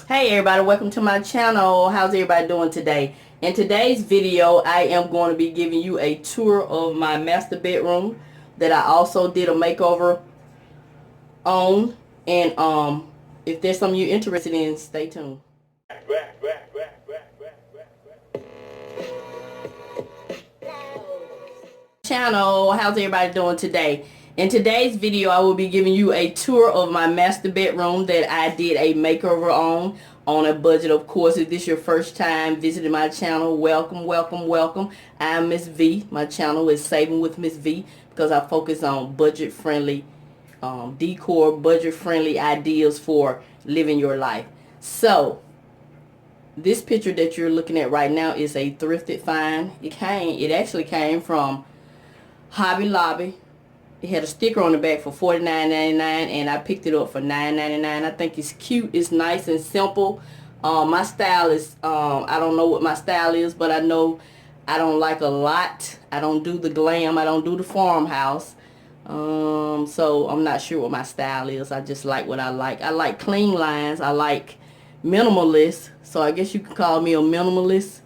Hey everybody, welcome to my channel. How's everybody doing today? In today's video, I am going to be giving you a tour of my master bedroom that I also did a makeover on. And if there's something you're interested in, stay tuned. Channel, how's everybody doing today? In today's video, I will be giving you a tour of my master bedroom that I did a makeover on a budget. Of course, if this is your first time visiting my channel, welcome, welcome, welcome. I'm Miss V. My channel is Saving with Miss V because I focus on budget-friendly decor, budget-friendly ideas for living your life. So, this picture that you're looking at right now is a thrifted find. It actually came from Hobby Lobby. It had a sticker on the back for $49.99 and I picked it up for $9.99. I think it's cute, it's nice and simple. My style is, I don't know what my style is, but I know I don't like a lot. I don't do the glam, I don't do the farmhouse. So I'm not sure what my style is. I just like what I like. I like clean lines, I like minimalist, so I guess you could call me a minimalist.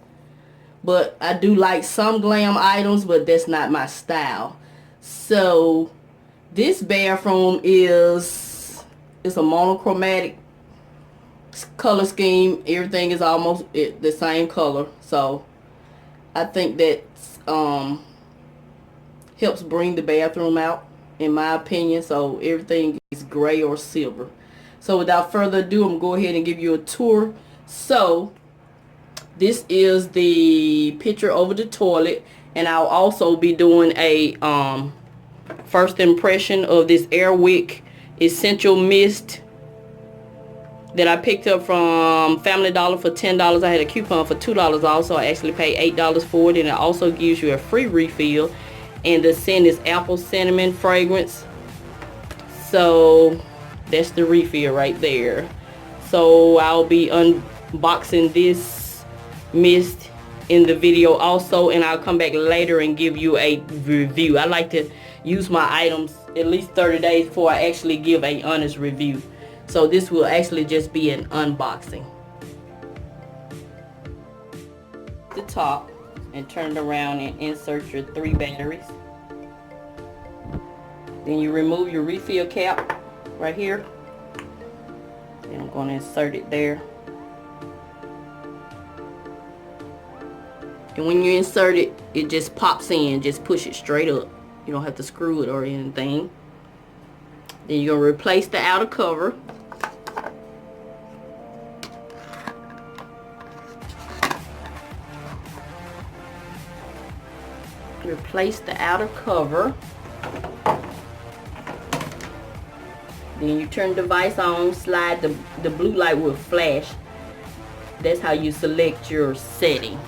But I do like some glam items, but that's not my style. So this bathroom is a monochromatic color scheme. Everything is almost the same color. So I think that helps bring the bathroom out, in my opinion. So everything is gray or silver. So without further ado, I'm going to go ahead and give you a tour. So this is the picture over the toilet, and I'll also be doing a first impression of this Airwick Essential Mist that I picked up from Family Dollar for $10. I had a coupon for $2 also. I actually paid $8 for it, and it also gives you a free refill. And the scent is apple cinnamon fragrance. So that's the refill right there. So I'll be unboxing this mist in the video also, and I'll come back later and give you a review. I like to use my items at least 30 days before I actually give a honest review. So this will actually just be an unboxing. The top and turn it around and insert your 3 batteries. Then you remove your refill cap right here. Then I'm going to insert it there. And when you insert it, it just pops in. Just push it straight up. You don't have to screw it or anything. Then you're going to replace the outer cover. Replace the outer cover. Then you turn the device on, slide the blue light will flash. That's how you select your setting.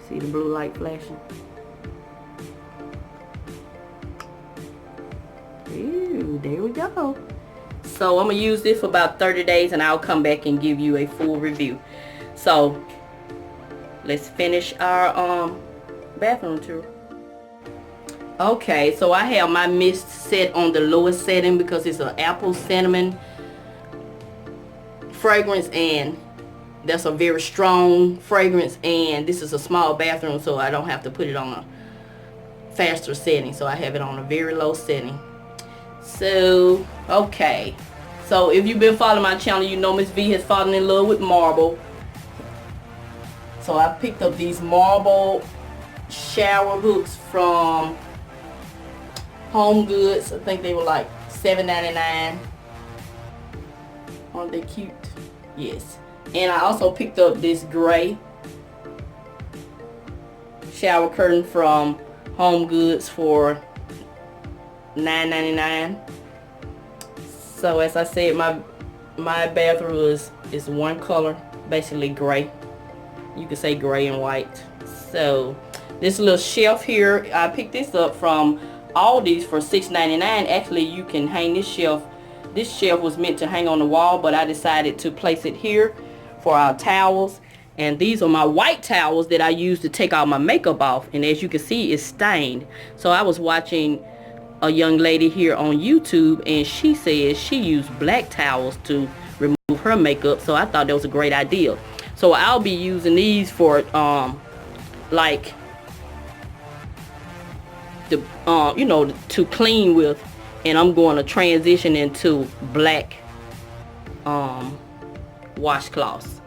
See the blue light flashing? Ooh, there we go. So I'm going to use this for about 30 days and I'll come back and give you a full review. So let's finish our bathroom tour. Okay, so I have my mist set on the lowest setting because it's an apple cinnamon fragrance, and that's a very strong fragrance, and this is a small bathroom, so I don't have to put it on a faster setting, so I have it on a very low setting. So okay, so if you've been following my channel, you know Miss V has fallen in love with marble. So I picked up these marble shower hooks from Home Goods. I think they were like $7.99. Aren't they cute? Yes. And I also picked up this gray shower curtain from Home Goods for $9.99. So as I said, my bathroom is one color, basically gray. You could say gray and white. So this little shelf here, I picked this up from Aldi's for $6.99. Actually, you can hang this shelf. This shelf was meant to hang on the wall, but I decided to place it here for our towels. And these are my white towels that I use to take all my makeup off. And as you can see, it's stained. So I was watching a young lady here on YouTube, and she says she used black towels to remove her makeup. So I thought that was a great idea. So I'll be using these for like the you know, to clean with. And I'm going to transition into black washcloths,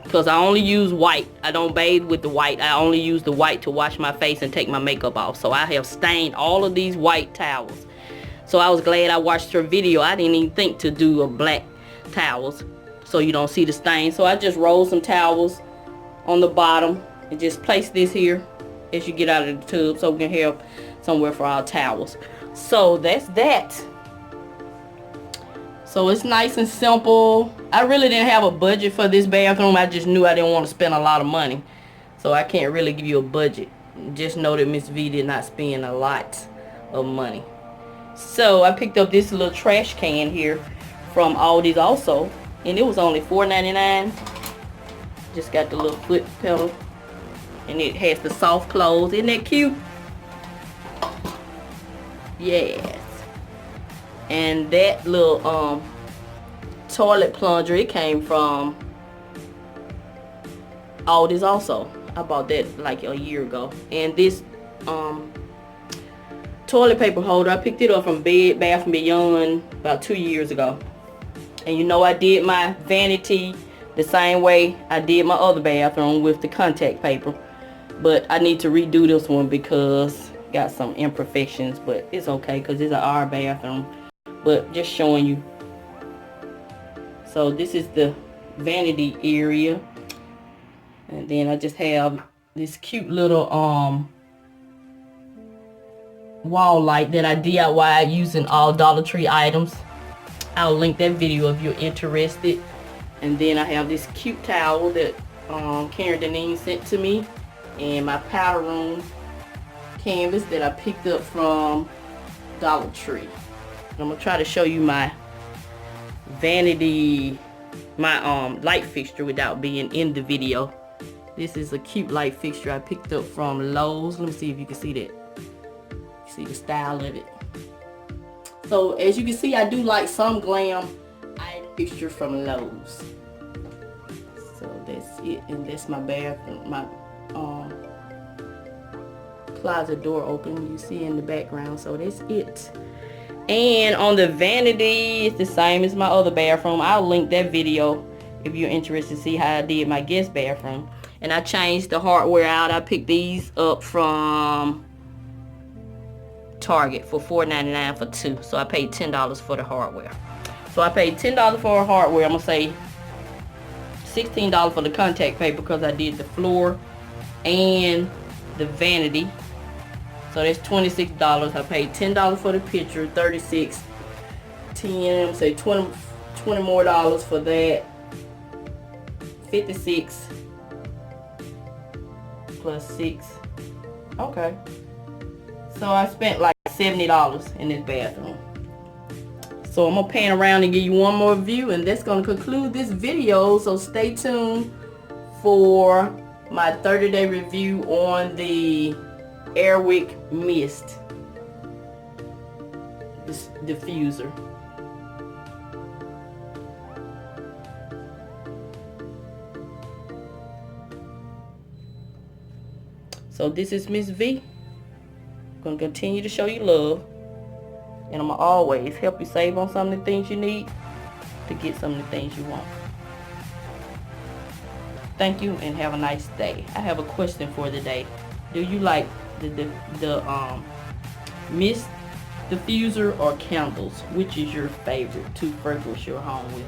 because I only use white. I don't bathe with the white. I only use the white to wash my face and take my makeup off. So I have stained all of these white towels. So I was glad I watched her video. I didn't even think to do a black towels so you don't see the stain. So I just rolled some towels on the bottom and just place this here as you get out of the tub, so we can have somewhere for our towels. So that's that. So it's nice and simple. I really didn't have a budget for this bathroom. I just knew I didn't want to spend a lot of money. So I can't really give you a budget. Just know that Mrs Vee did not spend a lot of money. So I picked up this little trash can here from Aldi's also. And it was only $4.99. Just got the little foot pedal. And it has the soft close. Isn't that cute? Yes. And that little toilet plunger, it came from Aldi's also. I bought that like a year ago. And this toilet paper holder, I picked it up from Bed Bath & Beyond about 2 years ago. And you know, I did my vanity the same way I did my other bathroom with the contact paper. But I need to redo this one because got some imperfections, but it's okay because it's our bathroom. But just showing you. So this is the vanity area, and then I just have this cute little wall light that I DIY using all Dollar Tree items. I'll link that video if you're interested. And then I have this cute towel that Karen Deneen sent to me, and my powder room canvas that I picked up from Dollar Tree. I'm gonna try to show you my vanity, my light fixture without being in the video. This is a cute light fixture I picked up from Lowe's. Let me see if you can see that. See the style of it. So as you can see, I do like some glam light fixture from Lowe's. So that's it, and that's my bathroom, my closet door open. You see in the background. So that's it. And on the vanity, it's the same as my other bathroom. I'll link that video if you're interested to see how I did my guest bathroom. And I changed the hardware out. I picked these up from Target for $4.99 for 2. So I paid $10 for the hardware. So I paid $10 for hardware. I'm going to say $16 for the contact paper because I did the floor and the vanity. So that's $26. I paid $10 for the picture, $36, $10, say $20 more dollars for that, $56 plus 6. Okay. So I spent like $70 in this bathroom. So I'm gonna pan around and give you one more view, and that's gonna conclude this video. So stay tuned for my 30-day review on the Airwick Mist diffuser. So this is Mrs Vee. I'm gonna continue to show you love, and I'm gonna always help you save on some of the things you need to get some of the things you want. Thank you and have a nice day. I have a question for the day. Do you like the mist diffuser or candles? Which is your favorite to fragrance your home with?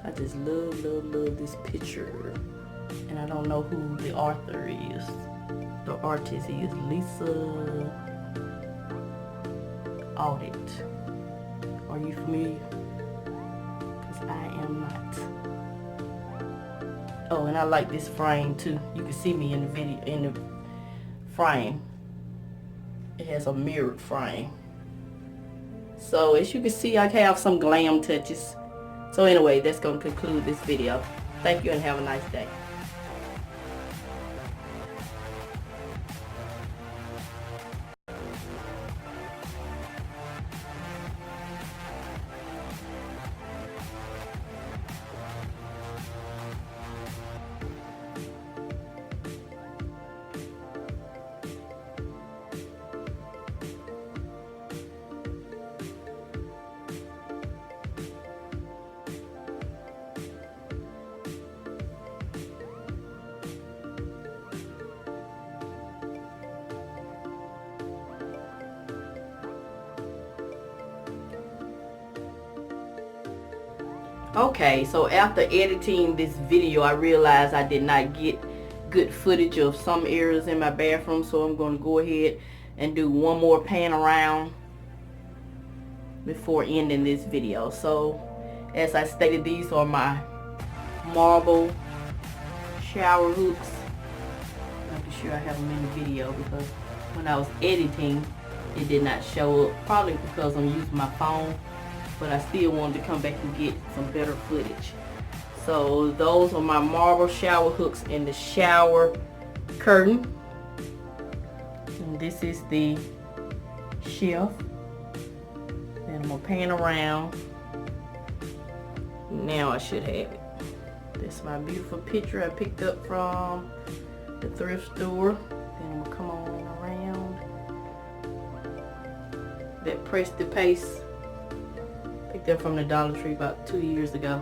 I just love this picture, and I don't know who the author is. The artist is Lisa Audit. Are you familiar? Because I am not. Oh, and I like this frame too. You can see me in the video, in the frame. It has a mirrored frame. So as you can see, I have some glam touches. So anyway, that's going to conclude this video. Thank you and have a nice day. Okay, so after editing this video, I realized I did not get good footage of some areas in my bathroom, so I'm going to go ahead and do one more pan around before ending this video. So as I stated, these are my marble shower hooks. I'm pretty sure I have them in the video because when I was editing it did not show up, probably because I'm using my phone, but I still wanted to come back and get some better footage. So those are my marble shower hooks in the shower curtain. And this is the shelf. Then I'm gonna pan around. Now I should have it. This is my beautiful picture I picked up from the thrift store. Then I'm gonna come on around. That press to paste. Picked up from the Dollar Tree about 2 years ago.